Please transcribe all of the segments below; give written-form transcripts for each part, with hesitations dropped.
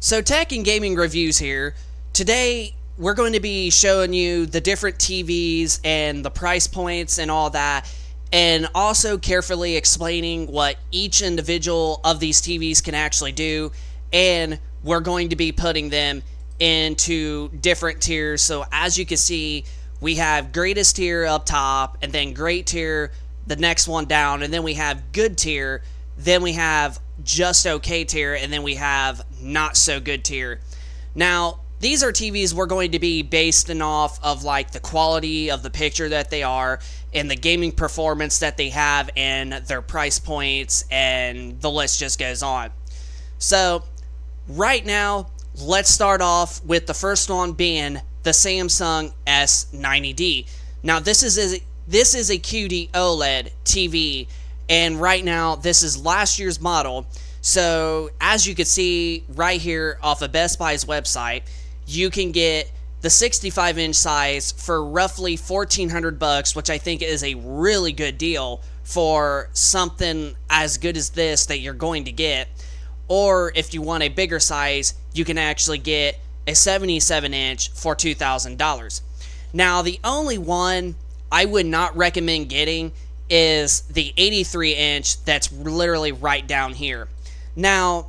So tech and gaming reviews here. Today we're going to be showing you the different TVs and the price points and all that, and also carefully explaining what each individual of these TVs can actually do, and we're going to be putting them into different tiers. So as you can see, we have greatest tier up top, and then great tier the next one down, and then we have good tier, then we have just okay tier, and then we have not so good tier. Now, these are TVs we're going to be based off of like the quality of the picture that they are and the gaming performance that they have and their price points, and the list just goes on. So right now, let's start off with the first one being the Samsung S90D. Now this is a QD OLED TV, and right now this is last year's model. So as you can see right here off of Best Buy's website, you can get the 65-inch size for roughly $1,400, which I think is a really good deal for something as good as this that you're going to get. Or if you want a bigger size, you can actually get a 77-inch for $2,000. Now, the only one I would not recommend getting is the 83-inch that's literally right down here. Now,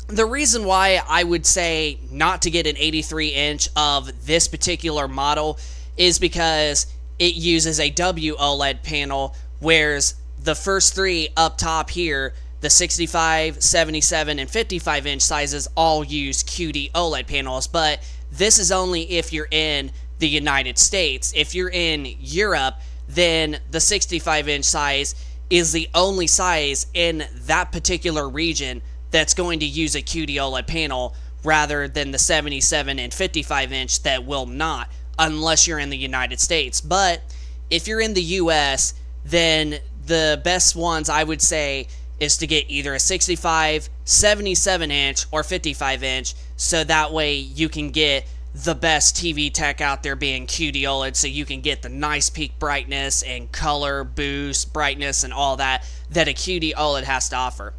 the reason why I would say not to get an 83-inch of this particular model is because it uses a WOLED panel, whereas the first three up top here, the 65, 77, and 55-inch sizes all use QD OLED panels, but this is only if you're in the United States. If you're in Europe, then the 65-inch size is the only size in that particular region that's going to use a QD OLED panel, rather than the 77 and 55-inch that will not, unless you're in the United States. But if you're in the US, then the best ones I would say is to get either a 65, 77-inch, or 55-inch, so that way you can get the best TV tech out there being QD OLED, so you can get the nice peak brightness and color boost, brightness, and all that a QD OLED has to offer.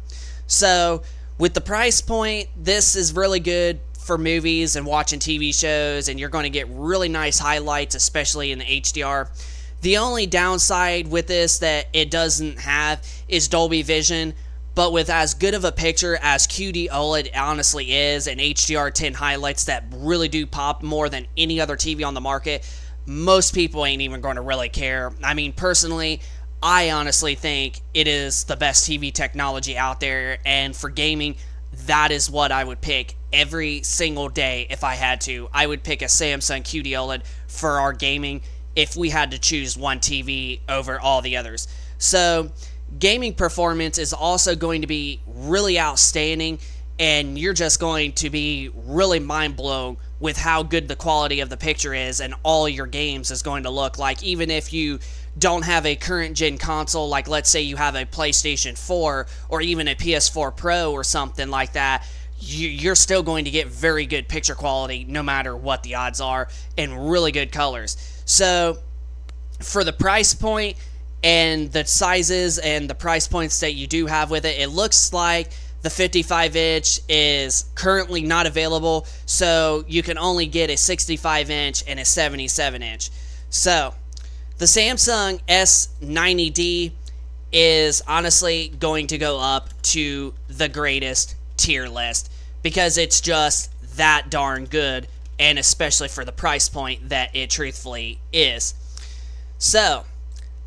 So with the price point, this is really good for movies and watching TV shows, and you're going to get really nice highlights, especially in the HDR. The only downside with this that it doesn't have is Dolby Vision, but with as good of a picture as QD OLED honestly is, and HDR10 highlights that really do pop more than any other TV on the market, most people ain't even going to really care. I mean, personally, I honestly think it is the best TV technology out there, and for gaming, that is what I would pick every single day if I had to. I would pick a Samsung QD OLED for our gaming if we had to choose one TV over all the others. So gaming performance is also going to be really outstanding, and you're just going to be really mind blown with how good the quality of the picture is, and all your games is going to look like. Even if you don't have a current gen console, like let's say you have a PlayStation 4 or even a PS4 Pro or something like that, you're still going to get very good picture quality no matter what the odds are, and really good colors. So for the price point and the sizes and the price points that you do have with it, it looks like the 55-inch is currently not available, so you can only get a 65-inch and a 77-inch. So the Samsung S90D is honestly going to go up to the greatest tier list because it's just that darn good, and especially for the price point that it truthfully is. So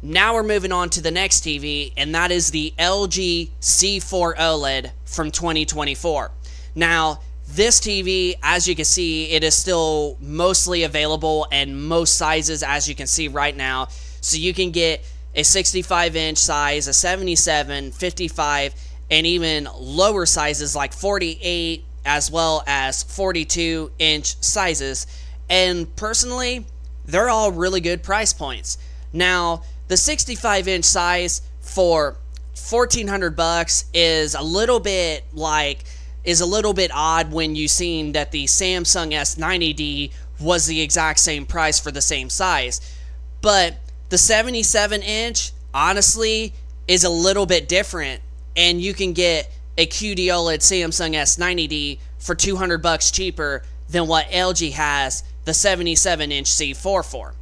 now we're moving on to the next TV, and that is the LG C4 OLED from 2024. Now, this TV, as you can see, it is still mostly available and most sizes, as you can see right now. So you can get a 65-inch size, a 77, 55, and even lower sizes like 48, as well as 42-inch sizes. And personally, they're all really good price points. Now, the 65-inch size for $1,400 is a little bit odd when you seen that the Samsung S90D was the exact same price for the same size. But the 77-inch, honestly, is a little bit different, and you can get a QD OLED Samsung S90D for $200 cheaper than what LG has the 77-inch C4 for.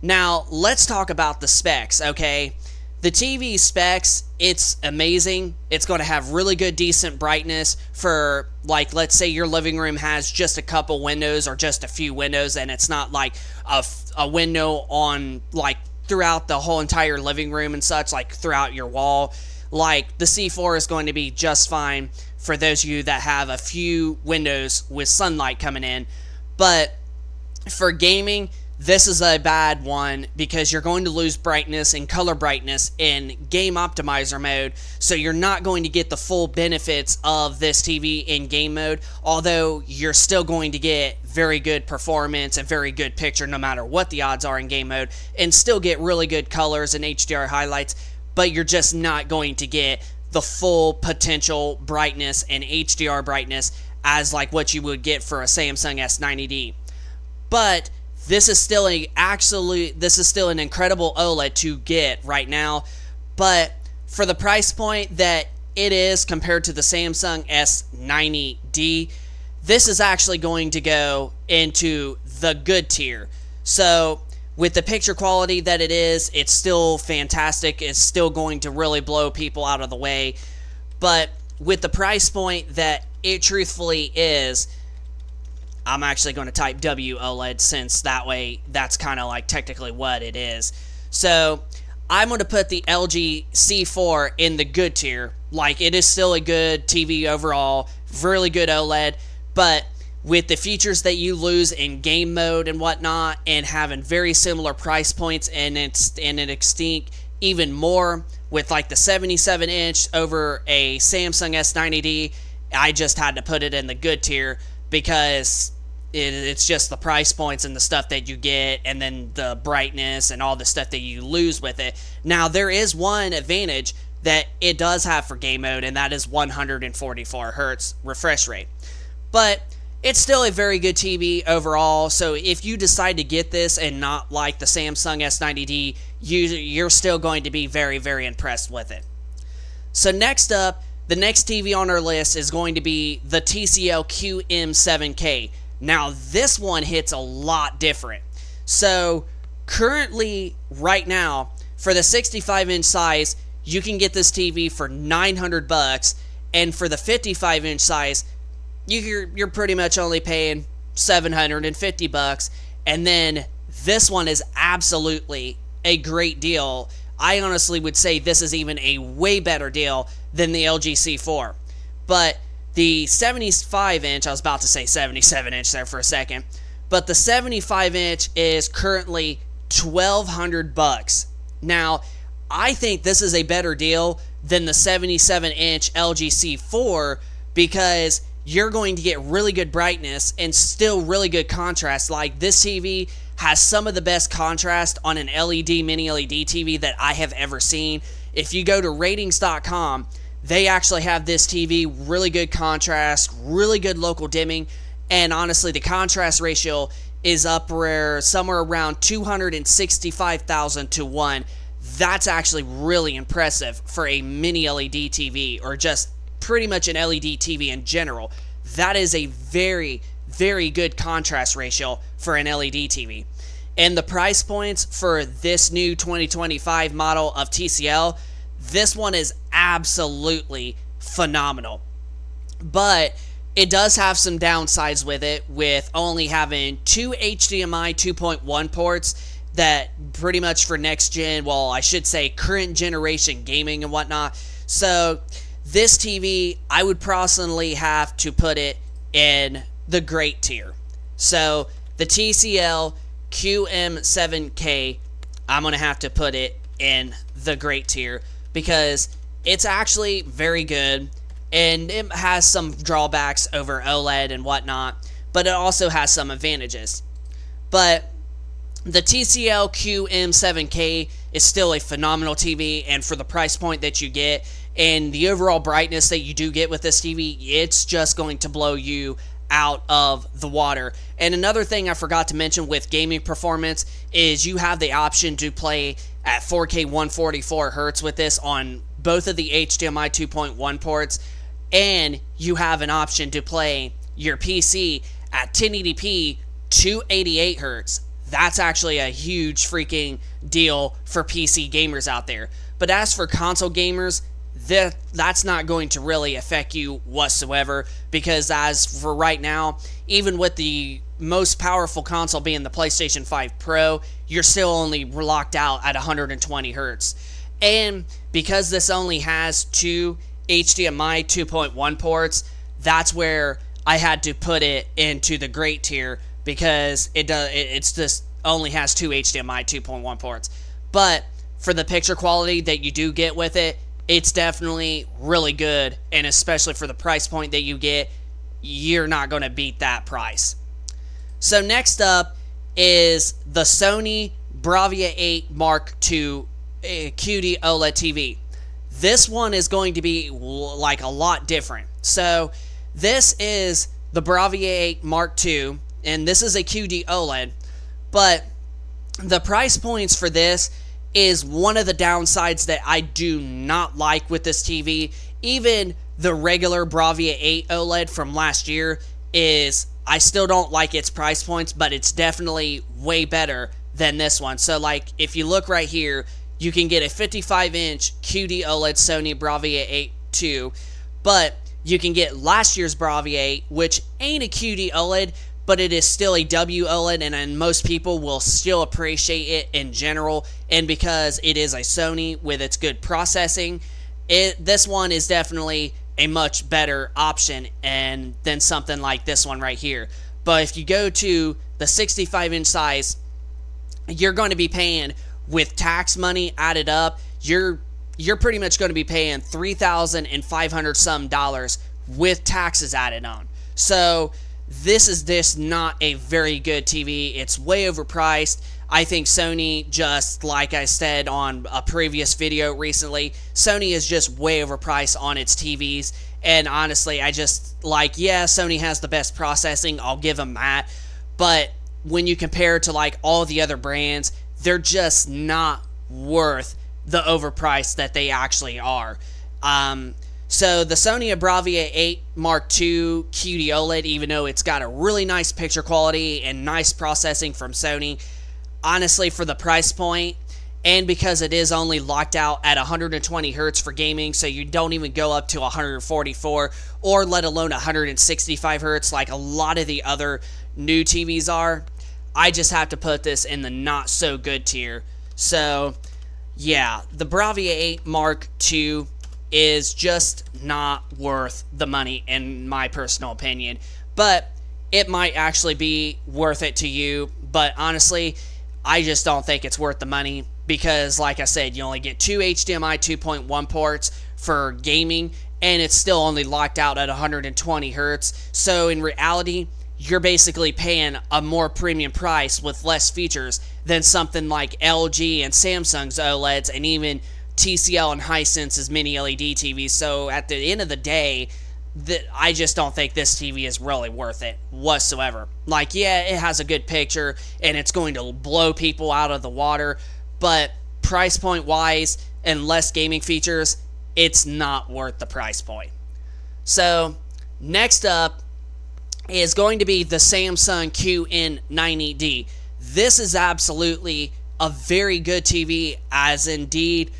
Now, let's talk about the specs, okay? The TV specs, it's amazing. It's going to have really good, decent brightness for, like, let's say your living room has just a couple windows or just a few windows, and it's not like a window on, like, throughout the whole entire living room and such, like throughout your wall. Like, the C4 is going to be just fine for those of you that have a few windows with sunlight coming in. But for gaming, this is a bad one because you're going to lose brightness and color brightness in game optimizer mode, so you're not going to get the full benefits of this TV in game mode, although you're still going to get very good performance and very good picture no matter what the odds are in game mode, and still get really good colors and HDR highlights, but you're just not going to get the full potential brightness and HDR brightness as like what you would get for a Samsung S90D. But this is still an incredible OLED to get right now, but for the price point that it is compared to the Samsung S90D, this is actually going to go into the good tier. So with the picture quality that it is, it's still fantastic. It's still going to really blow people out of the way. But with the price point that it truthfully is, I'm actually going to type WOLED since that way that's kind of like technically what it is. So I'm going to put the LG C4 in the good tier. Like, it is still a good TV overall, really good OLED, but with the features that you lose in game mode and whatnot, and having very similar price points, and it extinct even more with like the 77-inch over a Samsung S90D, I just had to put it in the good tier because it's just the price points and the stuff that you get, and then the brightness and all the stuff that you lose with it. Now, there is one advantage that it does have for game mode, and that is 144 Hz refresh rate. But it's still a very good TV overall, so if you decide to get this and not like the Samsung S90D, you're still going to be very, very impressed with it. So next up, the next TV on our list is going to be the TCL QM7K. Now, this one hits a lot different. So currently, right now, for the 65-inch size, you can get this TV for $900, and for the 55-inch size, you're pretty much only paying $750, and then this one is absolutely a great deal. I honestly would say this is even a way better deal than the LG C4. But the 75-inch, I was about to say 77-inch there for a second, but the 75-inch is currently $1,200. Now, I think this is a better deal than the 77-inch LG C4 because you're going to get really good brightness and still really good contrast. Like, this TV has some of the best contrast on an LED, mini LED TV that I have ever seen. If you go to ratings.com, they actually have this TV, really good contrast, really good local dimming, and honestly, the contrast ratio is somewhere around 265,000 to 1. That's actually really impressive for a mini LED TV, or just pretty much an LED TV in general. That is a very, very good contrast ratio for an LED TV. And the price points for this new 2025 model of TCL, this one is absolutely phenomenal. But it does have some downsides with it, with only having two HDMI 2.1 ports that pretty much for next gen, well, I should say current generation gaming and whatnot. So this TV, I would personally have to put it in the great tier. So the TCL QM7K, I'm going to have to put it in the great tier because it's actually very good, and it has some drawbacks over OLED and whatnot, but it also has some advantages. But the TCL QM7K is still a phenomenal TV, and for the price point that you get and the overall brightness that you do get with this TV, it's just going to blow you out of the water. And another thing I forgot to mention with gaming performance is you have the option to play at 4K 144 Hz with this on both of the HDMI 2.1 ports. and you have an option to play your PC at 1080p 288 hertz. That's actually a huge freaking deal for PC gamers out there. But as for console gamers, that's not going to really affect you whatsoever, because as for right now, even with the most powerful console being the PlayStation 5 Pro, you're still only locked out at 120 hertz. And because this only has two HDMI 2.1 ports, that's where I had to put it into the great tier, because it's just only has two HDMI 2.1 ports. But for the picture quality that you do get with it, it's definitely really good, and especially for the price point that you get, you're not going to beat that price. So next up is the Sony Bravia 8 Mark II QD OLED TV. This one is going to be like a lot different. So this is the Bravia 8 Mark II, and this is a QD OLED, but the price points for this is one of the downsides that I do not like with this TV. Even the regular Bravia 8 OLED from last year I still don't like its price points, but it's definitely way better than this one. So like, if you look right here, you can get a 55-inch QD OLED Sony Bravia 8 II, but you can get last year's Bravia 8, which ain't a QD OLED, but it is still a WOLED, and most people will still appreciate it in general. And because it is a Sony with its good processing, this one is definitely a much better option than something like this one right here. But if you go to the 65-inch size, you're going to be paying, with tax money added up, you're pretty much going to be paying $3,500 some dollars with taxes added on. So this is just not a very good TV. It's way overpriced. I think Sony, just like I said on a previous video recently, Sony is just way overpriced on its TVs. And honestly, I just like, yeah, Sony has the best processing, I'll give them that. But when you compare it to like all the other brands, they're just not worth the overprice that they actually are. So the Sony Bravia 8 Mark II QD OLED, even though it's got a really nice picture quality and nice processing from Sony, honestly, for the price point, and because it is only locked out at 120 hertz for gaming, so you don't even go up to 144 or let alone 165 hertz like a lot of the other new TVs are, I just have to put this in the not so good tier. So yeah, the Bravia 8 Mark II is just not worth the money in my personal opinion. But it might actually be worth it to you. But honestly, I just don't think it's worth the money, because like I said, you only get two HDMI 2.1 ports for gaming, and it's still only locked out at 120 hertz. So in reality, you're basically paying a more premium price with less features than something like LG and Samsung's OLEDs, and even TCL and Hisense's mini LED TVs. So at the end of the day, I just don't think this TV is really worth it whatsoever. Like, yeah, it has a good picture and it's going to blow people out of the water, but price point wise and less gaming features, it's not worth the price point. So next up is going to be the Samsung QN90D. This is absolutely a very good TV, as indeed,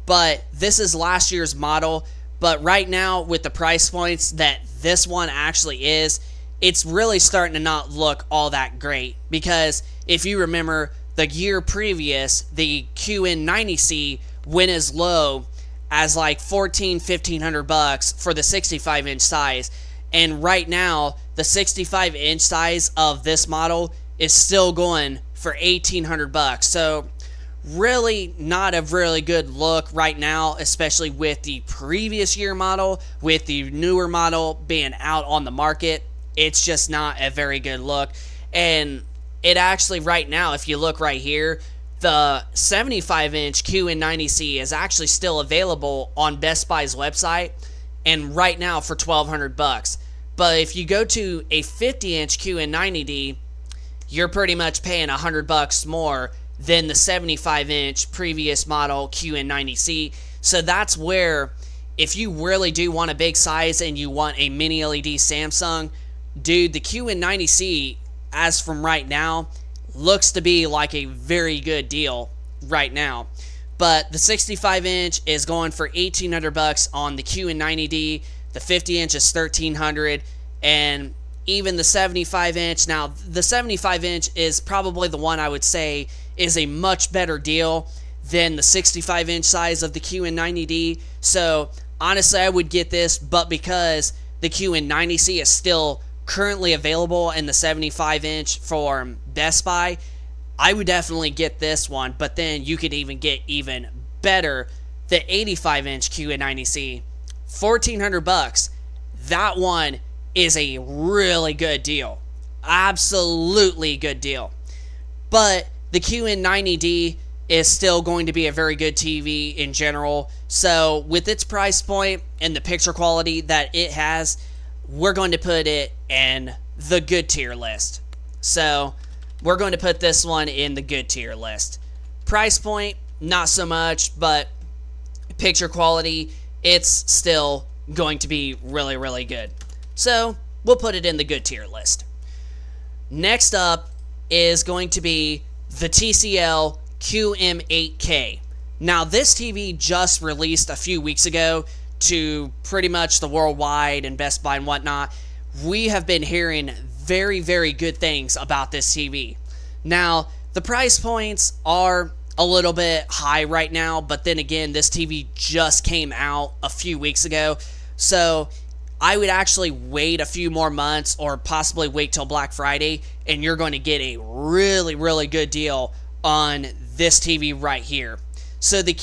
but this is last year's model. But right now, with the price points that this one actually is, it's really starting to not look all that great. Because if you remember, the year previous, the QN90C went as low as like $1,500 for the 65-inch size. And right now, the 65-inch size of this model is still going for $1,800. So really not a really good look right now, especially with the previous year model, with the newer model being out on the market. It's just not a very good look. And it actually, right now, if you look right here, the 75-inch QN90C is actually still available on Best Buy's website, and right now for $1,200. But if you go to a 50-inch QN90D, you're pretty much paying $100 more than the 75-inch previous model QN90C. So that's where if you really do want a big size and you want a mini LED Samsung, dude, the QN90C, as from right now, looks to be like a very good deal right now. But the 65-inch is going for $1,800 on the QN90D. The 50-inch is $1,300, and even the 75-inch. Now, the 75-inch is probably the one I would say is a much better deal than the 65-inch size of the QN90D. So, honestly, I would get this, but because the QN90C is still currently available in the 75-inch for Best Buy, I would definitely get this one. But then you could even get even better, the 85-inch QN90C, $1,400. That one is a really good deal. Absolutely good deal. But the QN90D is still going to be a very good TV in general. So with its price point and the picture quality that it has, we're going to put it in the good tier list. So we're going to put this one in the good tier list. Price point, not so much, but picture quality, it's still going to be really, really good. So we'll put it in the good tier list. Next up is going to be the TCL QM8K. Now, this TV just released a few weeks ago to pretty much the worldwide and Best Buy and whatnot. We have been hearing very, very good things about this TV. Now, the price points are a little bit high right now, but then again, this TV just came out a few weeks ago, so I would actually wait a few more months or possibly wait till Black Friday, and you're going to get a really, really good deal on this TV right here. So the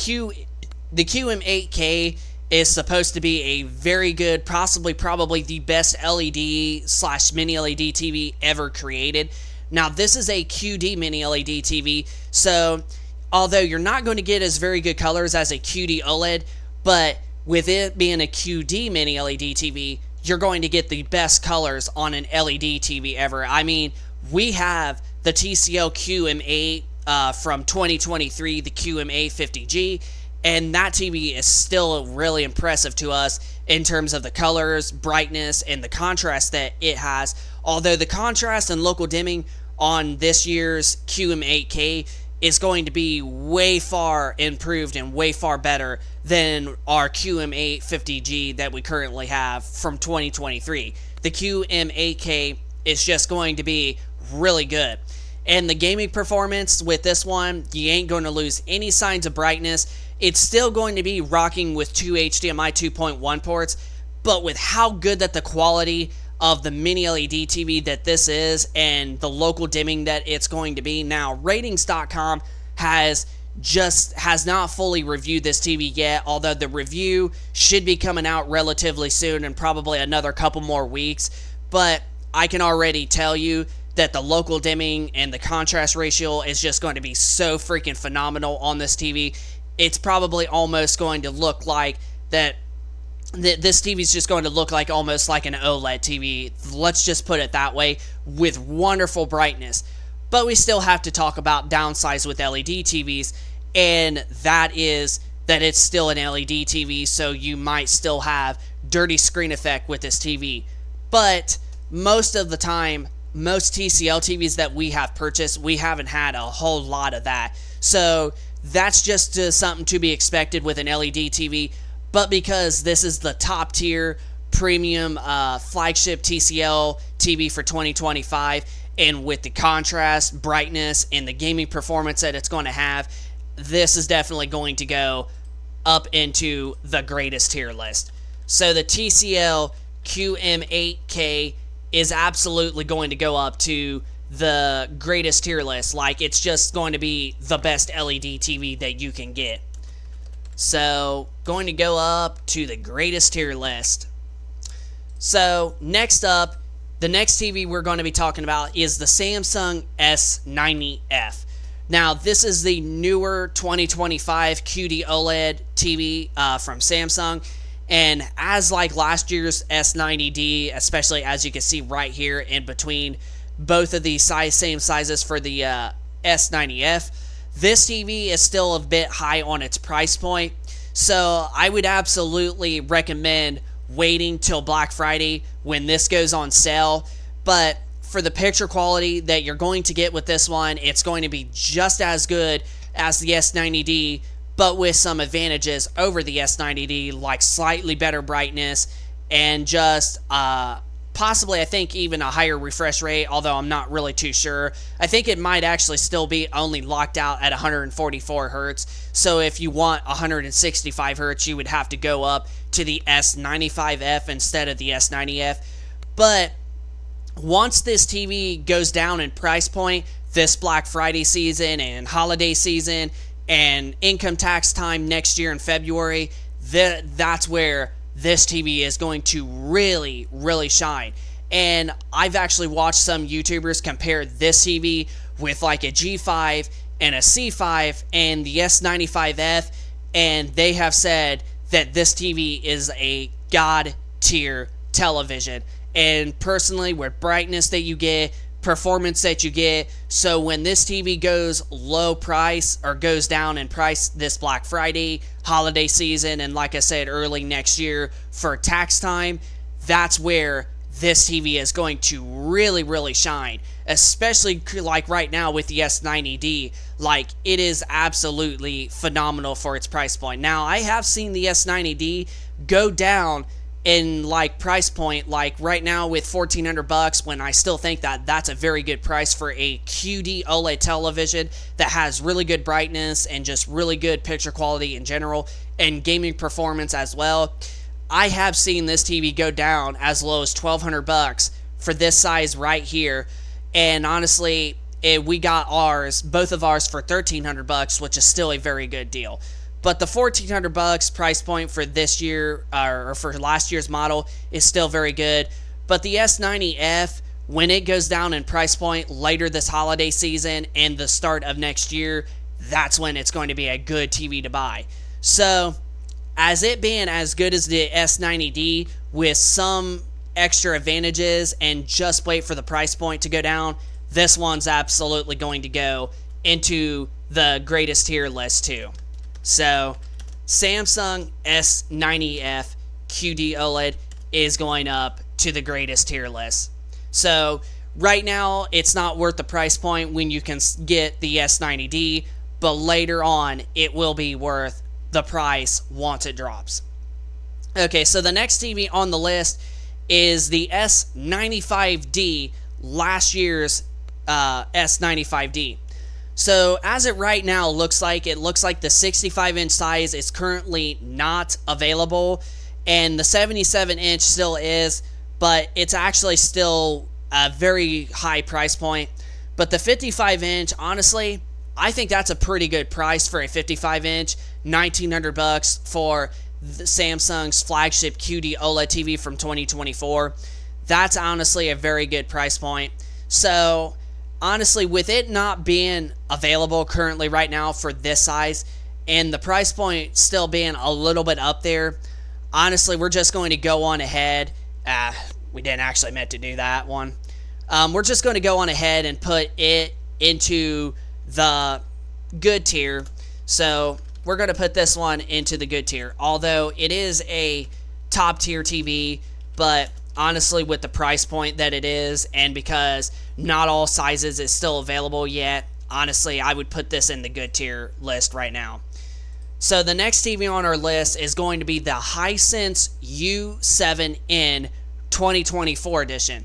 QM8K is supposed to be a very good, probably the best LED / mini LED TV ever created. Now, this is a QD mini LED TV, so although you're not going to get as very good colors as a QD OLED, but with it being a QD mini LED TV, you're going to get the best colors on an LED TV ever. I mean, we have the TCL QM8 from 2023, the QM850G, and that TV is still really impressive to us in terms of the colors, brightness, and the contrast that it has. Although the contrast and local dimming on this year's QM8K is going to be way far improved and way far better than our QM850G that we currently have from 2023. The QM8K is just going to be really good. And the gaming performance with this one, you ain't going to lose any signs of brightness. It's still going to be rocking with two HDMI 2.1 ports, but with how good that the quality of the mini LED TV that this is and the local dimming that it's going to be. Now, ratings.com has not fully reviewed this TV yet, although the review should be coming out relatively soon and probably another couple more weeks. But I can already tell you that the local dimming and the contrast ratio is just going to be so freaking phenomenal on this TV. It's probably almost going to look like that this TV is just going to look like almost like an OLED TV. Let's just put it that way, with wonderful brightness. But we still have to talk about downsides with LED TVs, and that is that it's still an LED TV, so you might still have dirty screen effect with this TV. But most of the time, most TCL TVs that we have purchased, we haven't had a whole lot of that. So that's just something to be expected with an LED TV. But because this is the top tier premium flagship TCL TV for 2025, and with the contrast, brightness, and the gaming performance that it's going to have, this is definitely going to go up into the greatest tier list. So the TCL QM8K is absolutely going to go up to the greatest tier list. Like, it's just going to be the best LED TV that you can get. So, going to go up to the greatest tier list. So, next up, the next TV we're going to be talking about is the Samsung S90F. Now, this is the newer 2025 QD OLED TV from Samsung. And as like last year's S90D, especially as you can see right here in between both of the same sizes for the S90F, this TV is still a bit high on its price point. So I would absolutely recommend waiting till Black Friday when this goes on sale. But for the picture quality that you're going to get with this one, it's going to be just as good as the S90D, but with some advantages over the S90D, like slightly better brightness and just possibly, I think, even a higher refresh rate, although I'm not really too sure. I think it might actually still be only locked out at 144 hertz. So if you want 165 hertz, you would have to go up to the S95F instead of the S90F. But once this TV goes down in price point this Black Friday season and holiday season and income tax time next year in February, that's where this TV is going to really, really shine. And I've actually watched some YouTubers compare this TV with like a G5 and a C5 and the S95F, and they have said that this TV is a god tier television. And personally, with brightness that you get, performance that you get, so when this TV goes low price or goes down in price this Black Friday, holiday season, and like I said, early next year for tax time, that's where this TV is going to really, really shine. Especially like right now with the S90D, like it is absolutely phenomenal for its price point. Now, I have seen the S90D go down in like price point, like right now with $1,400, when I still think that that's a very good price for a QD OLED television that has really good brightness and just really good picture quality in general and gaming performance as well. I have seen this TV go down as low as $1,200 for this size right here, and honestly, we got ours, both of ours, for $1,300, which is still a very good deal. But the $1,400 price point for this year, or for last year's model, is still very good. But the S90F, when it goes down in price point later this holiday season and the start of next year, that's when it's going to be a good TV to buy. So, as it being as good as the S90D with some extra advantages and just wait for the price point to go down, this one's absolutely going to go into the greatest tier list too. So, Samsung S90F QD OLED is going up to the greatest tier list. So, right now, it's not worth the price point when you can get the S90D, but later on, it will be worth the price once it drops. Okay, so the next TV on the list is the S95D, last year's S95D. So as it right now looks like the 65-inch size is currently not available, and the 77-inch still is, but it's actually still a very high price point. But the 55-inch, honestly, I think that's a pretty good price for a 55-inch, $1,900 for the Samsung's flagship QD OLED TV from 2024. That's honestly a very good price point. So, honestly, with it not being available currently right now for this size, and the price point still being a little bit up there, honestly, we're just going to go on ahead. We didn't actually meant to do that one. We're just going to go on ahead and put it into the good tier. So we're going to put this one into the good tier, although it is a top tier TV, but honestly, with the price point that it is, and because not all sizes is still available yet, honestly, I would put this in the good tier list right now. So the next TV on our list is going to be the Hisense U7N 2024 edition.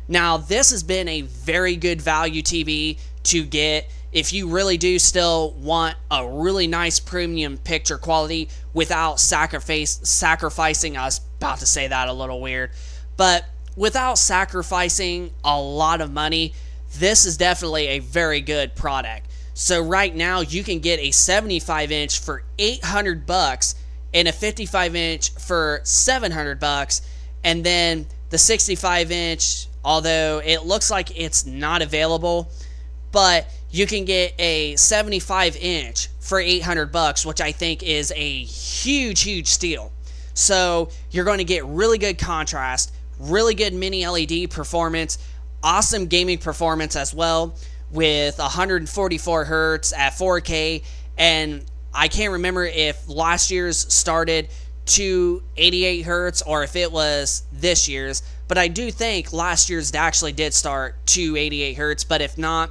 Now, this has been a very good value TV to get if you really do still want a really nice premium picture quality without sacrificing, I was about to say that a little weird, but without sacrificing a lot of money, this is definitely a very good product. So right now, you can get a 75-inch for $800 and a 55-inch for $700, and then the 65-inch, although it looks like it's not available, but you can get a 75-inch for $800, which I think is a huge, huge steal. So you're going to get really good contrast, really good mini LED performance, awesome gaming performance as well, with 144 hertz at 4K, and I can't remember if last year's started to 88 hertz or if it was this year's, but I do think last year's actually did start to 88 hertz. But if not,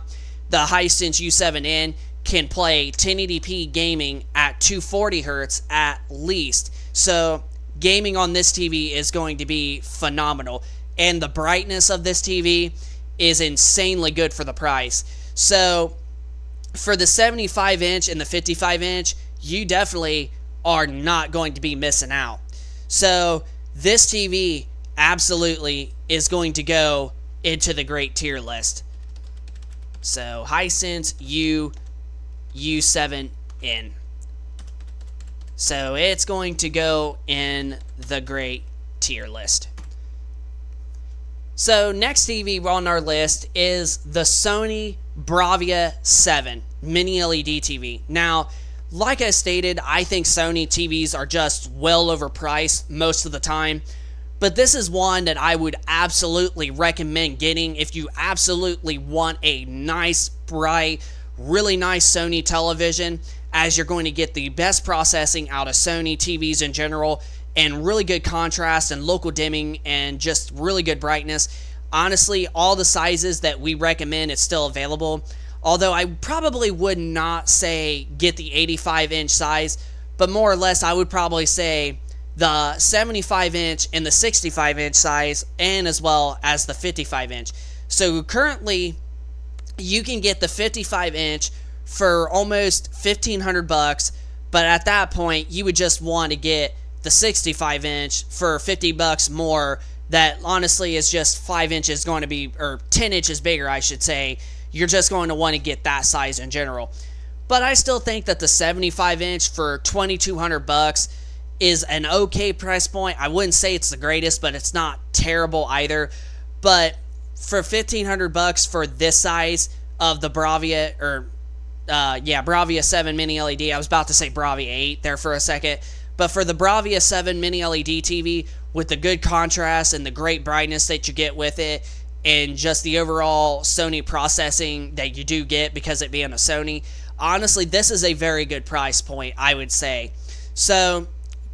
the Hisense U7N can play 1080p gaming at 240 hertz at least. So gaming on this TV is going to be phenomenal, and the brightness of this TV is insanely good for the price. So for the 75 inch and the 55 inch, you definitely are not going to be missing out. So this TV absolutely is going to go into the great tier list. So Hisense U7N. So it's going to go in the great tier list. So next TV on our list is the Sony Bravia 7 Mini LED TV. Now, like I stated, I think Sony TVs are just well overpriced most of the time. But this is one that I would absolutely recommend getting if you absolutely want a nice, bright, really nice Sony television, as you're going to get the best processing out of Sony TVs in general, and really good contrast and local dimming and just really good brightness. Honestly, all the sizes that we recommend is still available, although I probably would not say get the 85-inch size, but more or less I would probably say the 75-inch and the 65-inch size, and as well as the 55-inch. So currently, you can get the 55-inch for almost $1,500, but at that point, you would just want to get the 65-inch for $50 more. That honestly is just 5 inches going to be, or 10 inches bigger, I should say. You're just going to want to get that size in general. But I still think that the 75-inch for $2,200 is an okay price point. I wouldn't say it's the greatest, but it's not terrible either. But for $1,500 for this size of the Bravia, Bravia 7 Mini LED, I was about to say Bravia 8 there for a second, but for the Bravia 7 Mini LED TV, with the good contrast and the great brightness that you get with it, and just the overall Sony processing that you do get because it being a Sony, honestly, this is a very good price point, I would say. So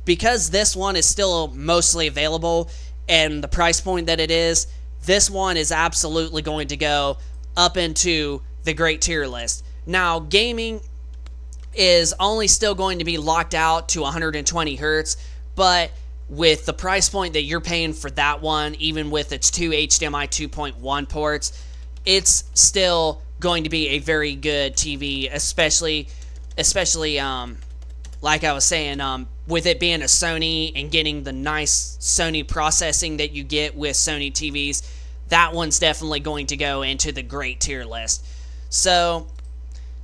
because this one is still mostly available and the price point that it is, this one is absolutely going to go up into the great tier list. Now, gaming is only still going to be locked out to 120 hertz, but with the price point that you're paying for that one, even with its two HDMI 2.1 ports, it's still going to be a very good TV, especially like I was saying, with it being a Sony and getting the nice Sony processing that you get with Sony TVs, that one's definitely going to go into the great tier list. So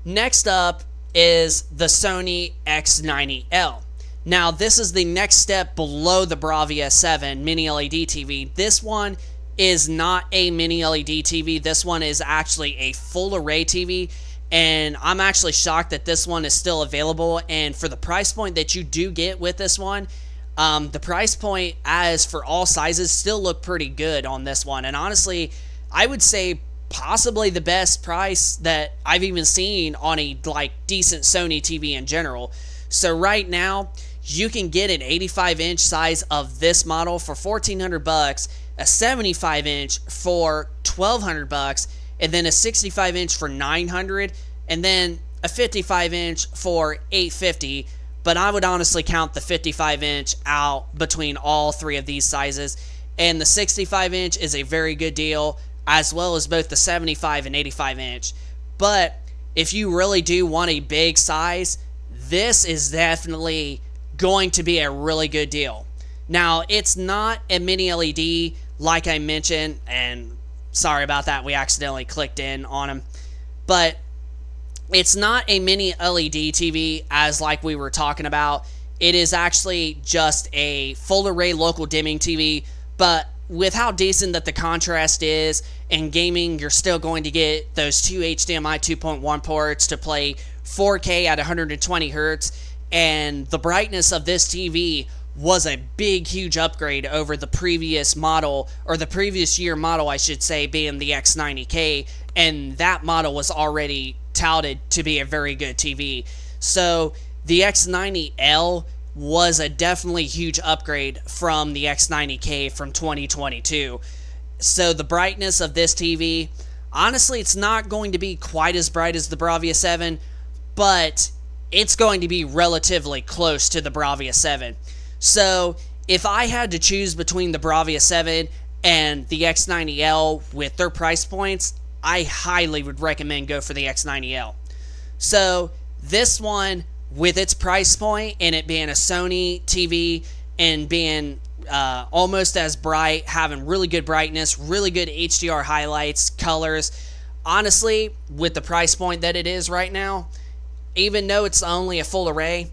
next up is the Sony X90L. Now, this is the next step below the Bravia 7 Mini LED TV. This one is not a Mini LED TV. This one is actually a full array TV, and I'm actually shocked that this one is still available. And for the price point that you do get with this one, the price point, as for all sizes, still look pretty good on this one. And honestly, I would say possibly the best price that I've even seen on a decent Sony TV in general. So right now, you can get an 85-inch size of this model for $1,400, a 75-inch for $1,200, and then a 65-inch for $900, and then a 55-inch for $850. But I would honestly count the 55-inch out between all three of these sizes, and the 65-inch is a very good deal, as well as both the 75 and 85-inch. But if you really do want a big size, this is definitely going to be a really good deal. Now, it's not a mini LED like I mentioned, and sorry about that, we accidentally clicked in on them, but it's not a mini LED TV as like we were talking about. It is actually just a full array local dimming TV, but with how decent that the contrast is, and gaming, you're still going to get those two HDMI 2.1 ports to play 4K at 120 hertz, and the brightness of this TV was a big, huge upgrade over the previous model, or the previous year model, I should say, being the X90K, and that model was already touted to be a very good TV. So the X90L was a definitely huge upgrade from the X90K from 2022. So the brightness of this TV, honestly, it's not going to be quite as bright as the Bravia 7, but it's going to be relatively close to the Bravia 7. So if I had to choose between the Bravia 7 and the X90L with their price points, I highly would recommend go for the X90L. So this one, with its price point and it being a Sony TV and being almost as bright, having really good brightness, really good HDR highlights, colors, honestly, with the price point that it is right now, even though it's only a full array,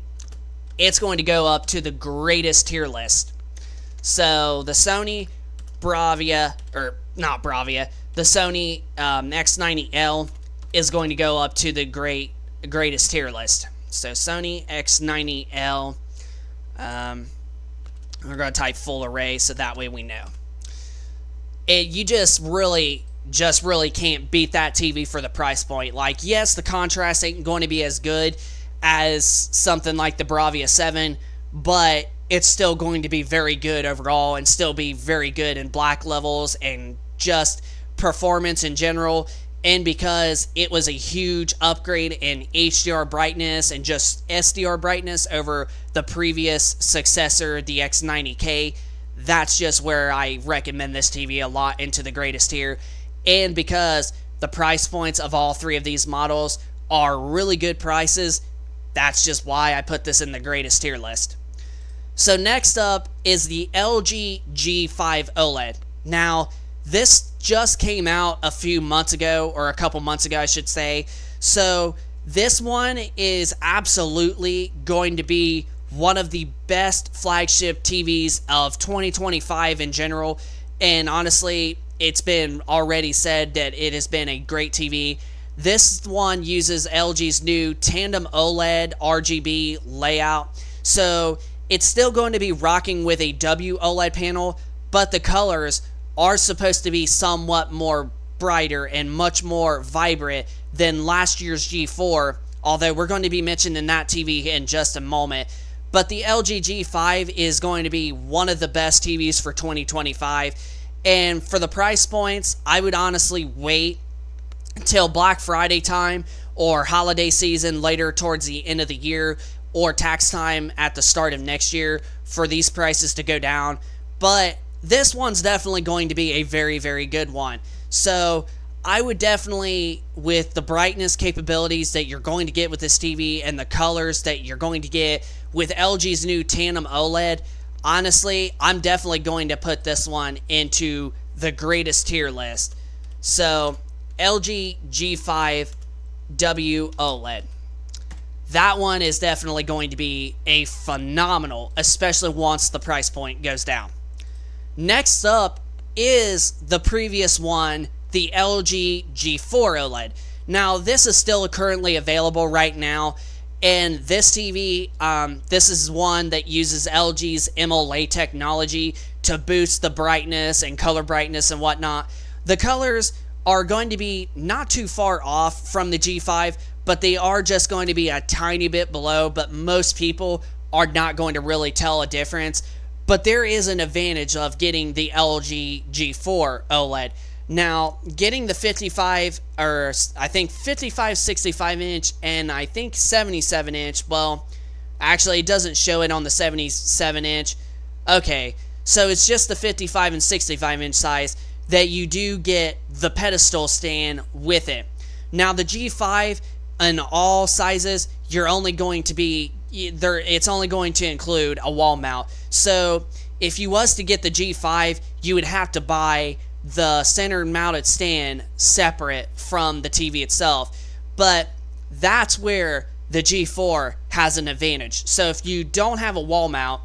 it's going to go up to the greatest tier list. So the Sony Bravia, or not Bravia, the Sony X90L is going to go up to the greatest tier list. So Sony X90L, we're going to type full array so that way we know. You just really can't beat that TV for the price point. Like, yes, the contrast ain't going to be as good as something like the Bravia 7, but it's still going to be very good overall and still be very good in black levels and just performance in general. And because it was a huge upgrade in HDR brightness and just SDR brightness over the previous successor, the X90K, that's just where I recommend this TV a lot into the greatest tier. And because the price points of all three of these models are really good prices, that's just why I put this in the greatest tier list. So next up is the LG G5 OLED. Now, this just came out a few months ago, or a couple months ago, I should say. So this one is absolutely going to be one of the best flagship TVs of 2025 in general. And honestly, it's been already said that it has been a great TV. This one uses LG's new Tandem OLED RGB layout. So it's still going to be rocking with a WOLED panel, but the colors are supposed to be somewhat more brighter and much more vibrant than last year's G4, although we're going to be mentioning that TV in just a moment. But the LG G5 is going to be one of the best TVs for 2025, and for the price points, I would honestly wait until Black Friday time or holiday season later towards the end of the year or tax time at the start of next year for these prices to go down. But this one's definitely going to be a very, very good one. So I would definitely, with the brightness capabilities that you're going to get with this TV and the colors that you're going to get with LG's new Tandem OLED, honestly, I'm definitely going to put this one into the greatest tier list. So LG G5 W OLED. That one is definitely going to be a phenomenal, especially once the price point goes down. Next up is the previous one, the LG G4 OLED. Now, this is still currently available right now, and this TV, this is one that uses LG's MOLA technology to boost the brightness and color brightness and whatnot. The colors are going to be not too far off from the G5, but they are just going to be a tiny bit below, but most people are not going to really tell a difference. But there is an advantage of getting the LG G4 OLED. Now, getting the 55, or I think 55, 65 inch, and I think 77 inch, well, actually it doesn't show it on the 77 inch. Okay, so it's just the 55 and 65 inch size that you do get the pedestal stand with it. Now, the G5 in all sizes, you're only going to be there, it's only going to include a wall mount. So if you was to get the G5, you would have to buy the center mounted stand separate from the TV itself. But that's where the G4 has an advantage. So if you don't have a wall mount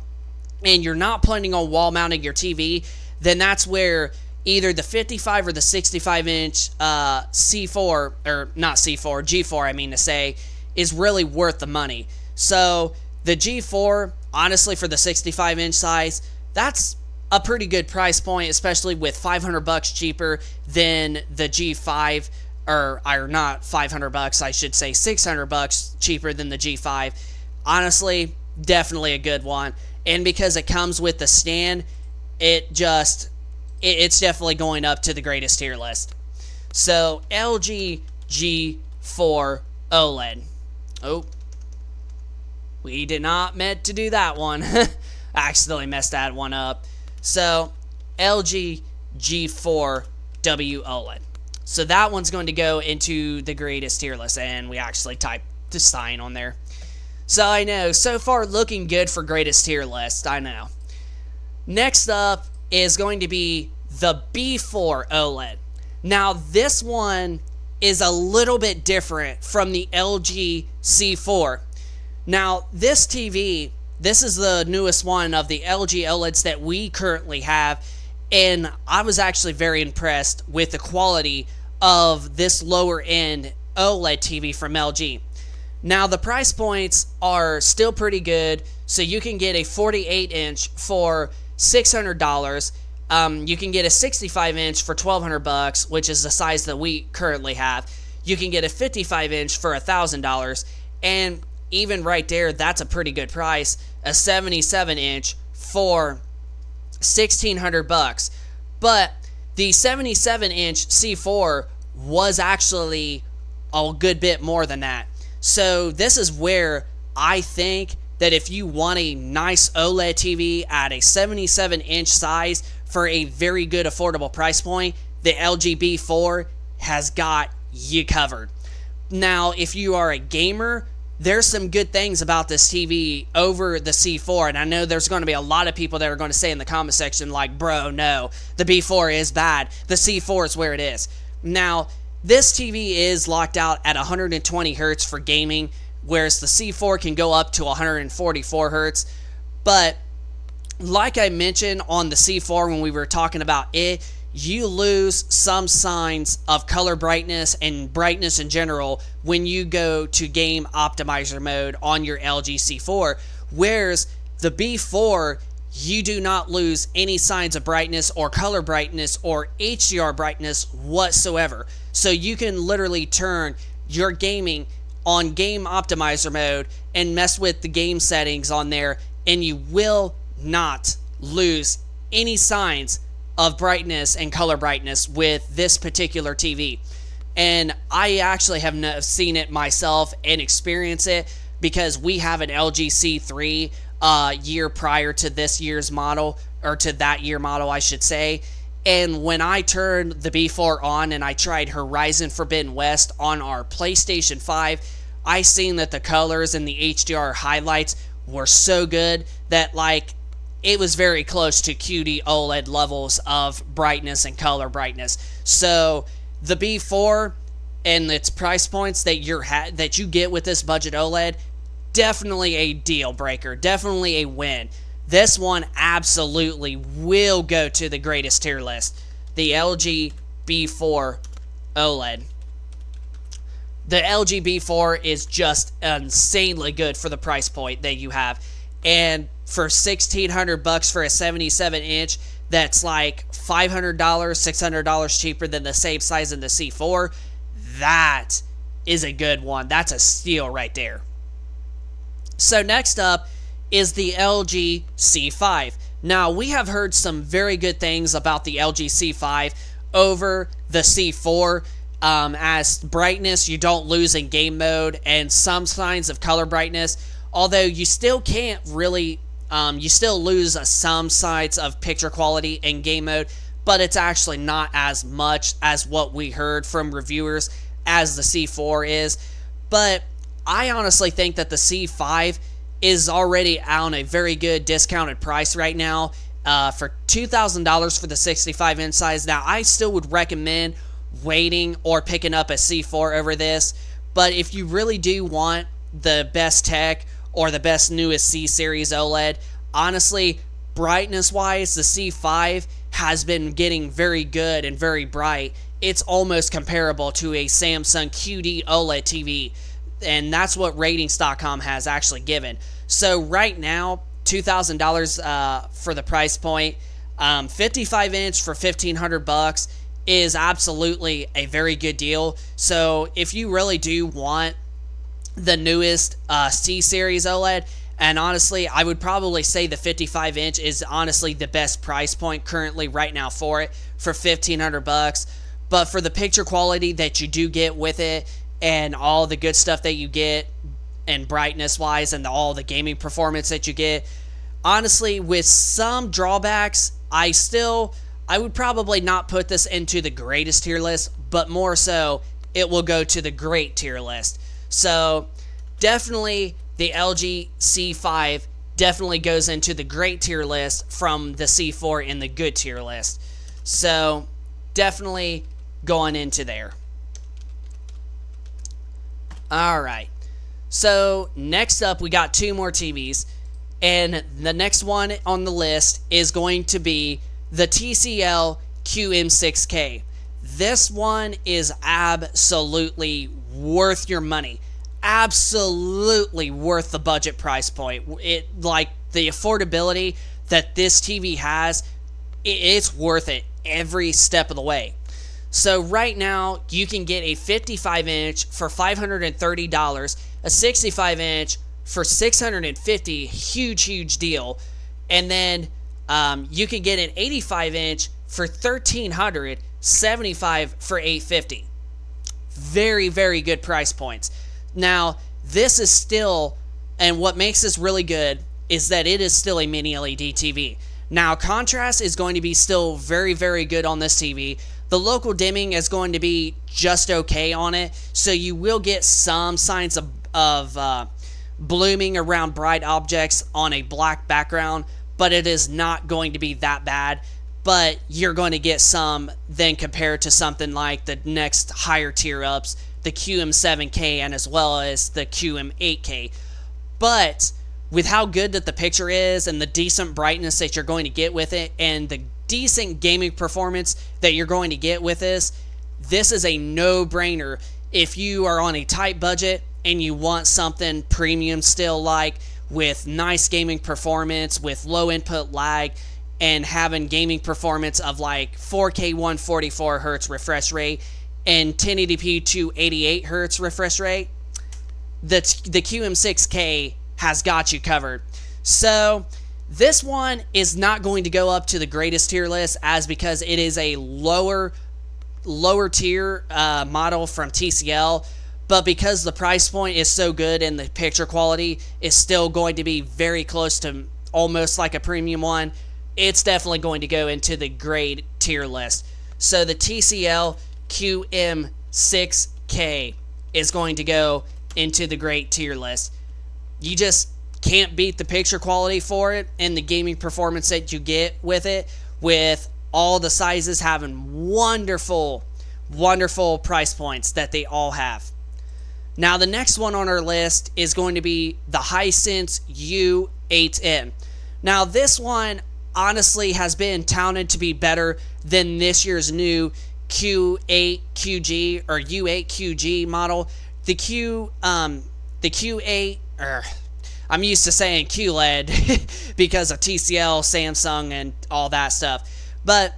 and you're not planning on wall mounting your TV, then that's where either the 55 or the 65 inch C4, or not C4, G4 I mean to say, is really worth the money. So the G4, honestly, for the 65 inch size, that's a pretty good price point, especially with $500 cheaper than the G5, or not $500, I should say $600 cheaper than the G5. honestly, definitely a good one. And because it comes with the stand, it's definitely going up to the greatest tier list. So LG G4 OLED. Oh, we did not meant to do that one. I accidentally messed that one up. So LG G4 W OLED. So that one's going to go into the greatest tier list, and we actually typed the sign on there. So I know, so far looking good for greatest tier list, I know. Next up is going to be the B4 OLED. Now this one is a little bit different from the LG C4. Now this TV, this is the newest one of the LG OLEDs that we currently have, and I was actually very impressed with the quality of this lower end OLED TV from LG. Now the price points are still pretty good, so you can get a 48 inch for $600. You can get a 65 inch for $1,200, which is the size that we currently have. You can get a 55 inch for $1,000, and even right there, that's a pretty good price. A 77 inch for $1,600. But the 77 inch C4 was actually a good bit more than that. So this is where I think that if you want a nice OLED TV at a 77 inch size for a very good affordable price point, the LG B4 has got you covered. Now, if you are a gamer, there's some good things about this TV over the C4, and I know there's going to be a lot of people that are going to say in the comment section like, bro, no, the B4 is bad. The C4 is where it is. Now, this TV is locked out at 120 Hz for gaming, whereas the C4 can go up to 144 Hz. But like I mentioned on the C4 when we were talking about it, you lose some signs of color brightness and brightness in general when you go to game optimizer mode on your LG C4, whereas the B4, you do not lose any signs of brightness or color brightness or HDR brightness whatsoever. So you can literally turn your gaming on game optimizer mode and mess with the game settings on there, and you will not lose any signs of brightness and color brightness with this particular TV. And I actually have seen it myself and experienced it because we have an LG C3 year prior to this year's model, or to that year model I should say. And when I turned the B4 on and I tried Horizon Forbidden West on our PlayStation 5, I seen that the colors and the HDR highlights were so good that like it was very close to QD OLED levels of brightness and color brightness. So the B4 and its price points that you get with this budget OLED, definitely a deal breaker, definitely a win. This one absolutely will go to the greatest tier list, the LG B4 OLED. The LG B4 is just insanely good for the price point that you have, and for $1,600 for a 77 inch, that's like $500, $600 cheaper than the same size in the C4. That is a good one. That's a steal right there. So next up is the LG C5. Now, we have heard some very good things about the LG C5 over the C4. As brightness, you don't lose in game mode, and some signs of color brightness, although you still can't really, you still lose some signs of picture quality in game mode, but it's actually not as much as what we heard from reviewers as the C4 is. But I honestly think that the C5 is already on a very good discounted price right now for $2,000 for the 65 inch size. Now, I still would recommend waiting or picking up a C4 over this, but if you really do want the best tech or the best newest C-Series OLED, honestly, brightness-wise, the C5 has been getting very good and very bright. It's almost comparable to a Samsung QD OLED TV, and that's what Ratings.com has actually given. So right now, $2,000 for the price point, 55 inch for $1,500 is absolutely a very good deal. So if you really do want the newest C-Series OLED. And honestly, I would probably say the 55-inch is honestly the best price point currently right now for it, for $1,500. But for the picture quality that you do get with it and all the good stuff that you get and brightness-wise and all the gaming performance that you get, honestly, with some drawbacks, I would probably not put this into the greatest tier list, but more so, it will go to the great tier list. So, definitely the LG C5 definitely goes into the great tier list from the C4 in the good tier list. So, definitely going into there. Alright. So, next up, we got two more TVs. And the next one on the list is going to be the TCL QM6K. This one is absolutely worth your money. Absolutely worth the budget price point. Like the affordability that this TV has, it's worth it every step of the way. So right now you can get a 55-inch for $530, a 65-inch for $650, huge deal, and then you can get an 85-inch for $1,300, 75 for $850. Very good price points. Now, this is still, and what makes this really good is that it is still a mini LED TV. Now, contrast is going to be still very good on this TV. The local dimming is going to be just okay on it, so you will get some signs of blooming around bright objects on a black background, but it is not going to be that bad. But you're going to get some then compared to something like the next higher tier ups, the QM7K and as well as the QM8K. But with how good that the picture is and the decent brightness that you're going to get with it and the decent gaming performance that you're going to get with this is a no-brainer if you are on a tight budget and you want something premium still, like with nice gaming performance, with low input lag, and having gaming performance of like 4K 144 Hz refresh rate and 1080p 288 Hz refresh rate, the QM6K has got you covered. So this one is not going to go up to the greatest tier list because it is a lower tier model from TCL, but because the price point is so good and the picture quality is still going to be very close to almost like a premium one, it's definitely going to go into the grade tier list. So the TCL QM6K is going to go into the great tier list. You just can't beat the picture quality for it and the gaming performance that you get with it, with all the sizes having wonderful price points that they all have. Now the next one on our list is going to be the Hisense U8N. Now this one honestly has been touted to be better than this year's new Q8QG or U8QG model. The Q8, I'm used to saying QLED because of TCL, Samsung, and all that stuff. But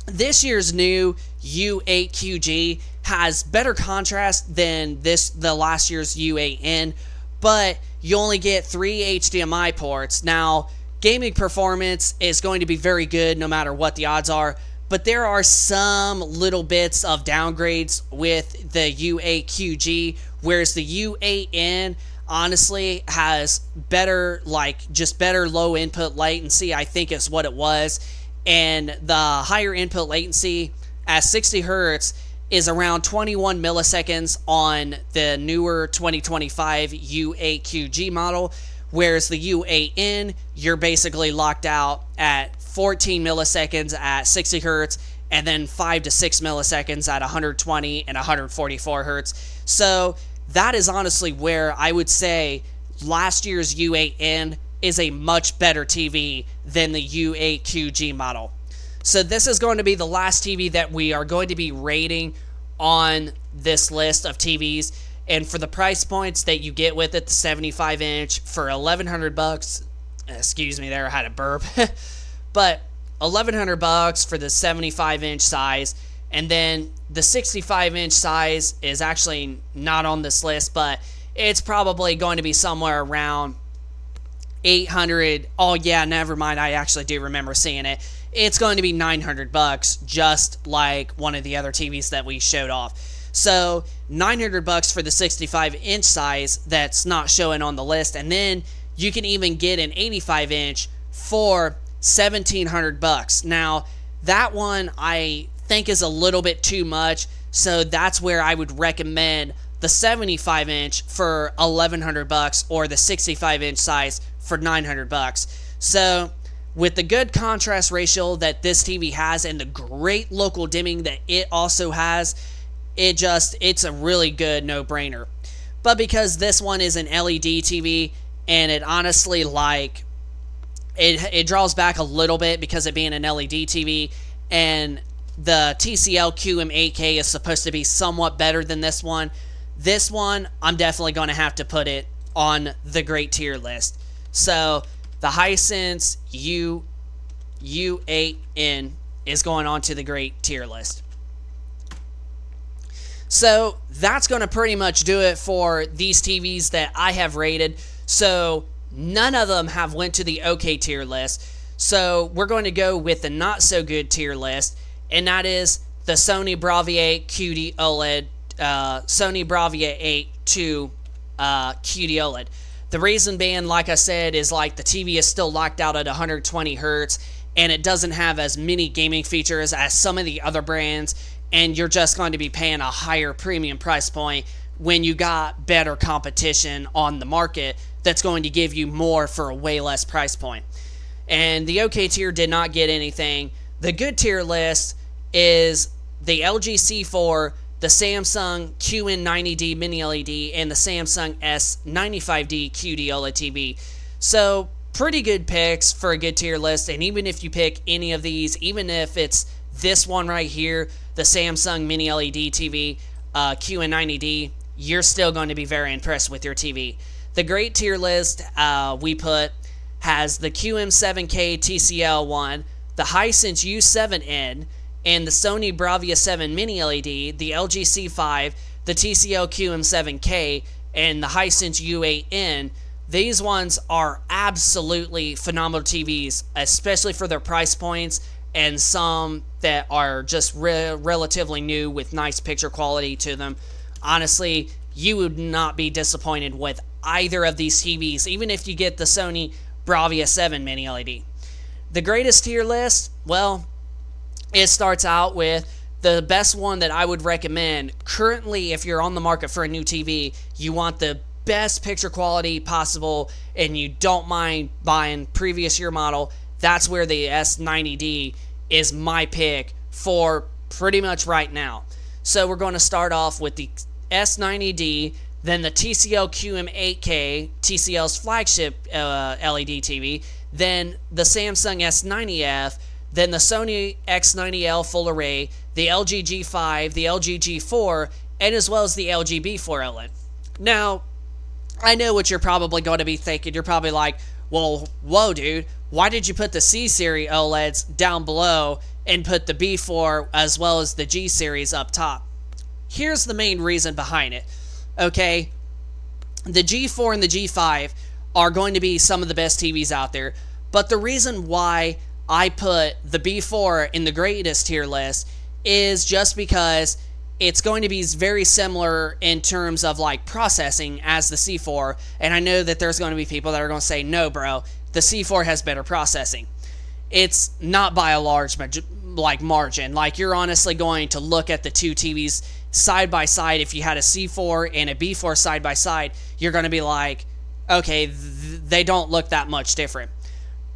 this year's new U8QG has better contrast than the last year's U8N, but you only get 3 HDMI ports. Now, gaming performance is going to be very good no matter what the odds are, but there are some little bits of downgrades with the U8QG, whereas the U8N honestly has better low input latency, I think is what it was, and the higher input latency at 60 Hz is around 21 milliseconds on the newer 2025 U8QG model, whereas the U8N, you're basically locked out at 14 milliseconds at 60 Hz, and then 5 to 6 milliseconds at 120 and 144 Hz. So that is honestly where I would say last year's U8N is a much better TV than the U8QG model. So this is going to be the last TV that we are going to be rating on this list of TVs. And for the price points that you get with it, the 75-inch for $1,100, excuse me there, I had a burp, but $1,100 for the 75-inch size, and then the 65-inch size is actually not on this list, but it's probably going to be somewhere around 800. Oh yeah, never mind, I actually do remember seeing it. It's going to be $900, just like one of the other TVs that we showed off. So $900 for the 65-inch size that's not showing on the list, and then you can even get an 85-inch for $1,700. Now that one I think is a little bit too much, so that's where I would recommend the 75-inch for $1,100 or the 65-inch size for $900. So with the good contrast ratio that this TV has and the great local dimming that it also has, it's a really good no-brainer. But because this one is an LED TV, and it honestly, like, it draws back a little bit because it being an LED TV, and the TCL QM8K is supposed to be somewhat better than this one. This one, I'm definitely going to have to put it on the great tier list. So the Hisense U8N is going on to the great tier list. So that's going to pretty much do it for these TVs that I have rated. So none of them have went to the OK tier list. So we're going to go with the not so good tier list, and that is the Sony Bravia QD OLED, Sony Bravia 8 to QD OLED. The reason being, like I said, is like the TV is still locked out at 120 hertz, and it doesn't have as many gaming features as some of the other brands, and you're just going to be paying a higher premium price point when you got better competition on the market that's going to give you more for a way less price point. And the OK tier did not get anything. The good tier list is the LG C4, the Samsung QN90D Mini LED, and the Samsung S95D QD OLED TV. So pretty good picks for a good tier list, and even if you pick any of these, even if it's this one right here, the Samsung Mini LED TV, QN90D, you're still going to be very impressed with your TV. The great tier list we put has the QM7K TCL one, the Hisense U7N, and the Sony Bravia 7 Mini LED, the LG C5, the TCL QM7K, and the Hisense U8N. These ones are absolutely phenomenal TVs, especially for their price points, and some that are just relatively new with nice picture quality to them. Honestly, you would not be disappointed with either of these TVs, even if you get the Sony Bravia 7 Mini LED. The greatest tier list, well, it starts out with the best one that I would recommend. Currently, if you're on the market for a new TV, you want the best picture quality possible, and you don't mind buying previous year model, that's where the S90D is my pick for pretty much right now. So we're going to start off with the S90D, then the TCL QM8K, TCL's flagship LED TV, then the Samsung S90F, then the Sony X90L full array, the LG G5, the LG G4, and as well as the LG B4 OLED. Now, I know what you're probably going to be thinking. You're probably like, well, whoa, dude, why did you put the C-Series OLEDs down below and put the B4 as well as the G-Series up top? Here's the main reason behind it. Okay, the G4 and the G5 are going to be some of the best TVs out there, but the reason why I put the B4 in the greatest tier list is just because it's going to be very similar in terms of like processing as the C4, and I know that there's going to be people that are going to say, no bro, the C4 has better processing. It's not by a large margin. Like, you're honestly going to look at the two TVs side by side. If you had a C4 and a B4 side by side, you're going to be like, okay, they don't look that much different.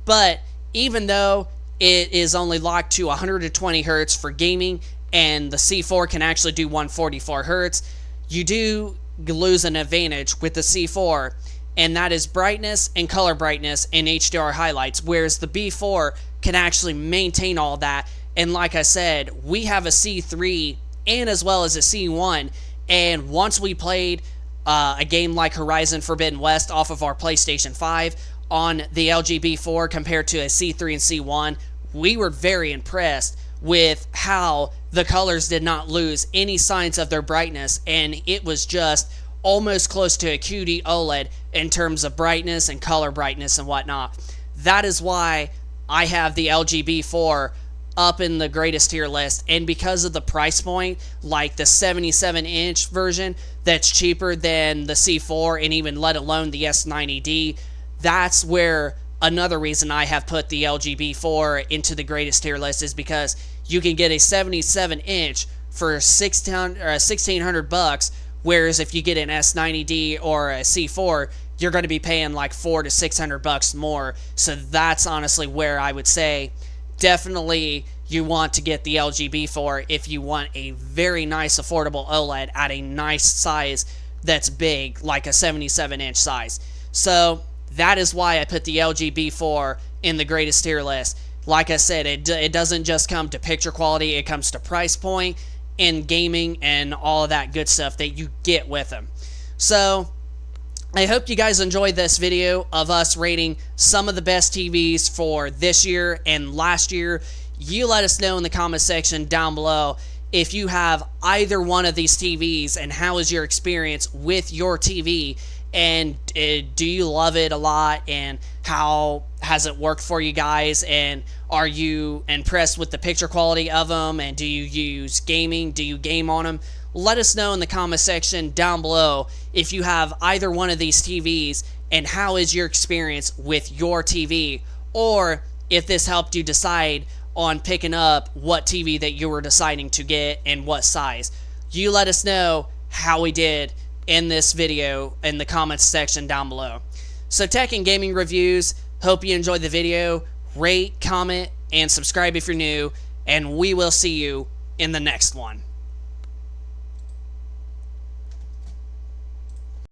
But even though it is only locked to 120 hertz for gaming, and the C4 can actually do 144 hertz, you do lose an advantage with the C4, and that is brightness and color brightness and HDR highlights, whereas the B4 can actually maintain all that. And like I said, we have a C3 and as well as a C1, and once we played a game like Horizon Forbidden West off of our PlayStation 5 on the LG B4 compared to a C3 and C1, we were very impressed with how the colors did not lose any signs of their brightness, and it was just almost close to a QD OLED in terms of brightness and color brightness and whatnot. That is why I have the LG B4 up in the greatest tier list, and because of the price point, like the 77-inch version that's cheaper than the C4 and even let alone the S90D, that's where another reason I have put the LG B4 into the greatest tier list is because you can get a 77-inch for $1,600, whereas if you get an S90D or a C4, you're going to be paying like $400 to $600 more. So that's honestly where I would say definitely you want to get the LG B4 if you want a very nice affordable OLED at a nice size that's big, like a 77-inch size. So that is why I put the LG B4 in the greatest tier list. Like I said, it doesn't just come to picture quality, it comes to price point and gaming and all of that good stuff that you get with them. So I hope you guys enjoyed this video of us rating some of the best TVs for this year and last year. You let us know in the comment section down below if you have either one of these TVs and how is your experience with your TV, and do you love it a lot, and how has it worked for you guys, and are you impressed with the picture quality of them, and do you use gaming? Do you game on them? Let us know in the comment section down below if you have either one of these TVs and how is your experience with your TV, or if this helped you decide on picking up what TV that you were deciding to get and what size. You let us know how we did in this video in the comments section down below. So tech and gaming reviews, hope you enjoyed the video. Rate, comment, and subscribe if you're new, and we will see you in the next one.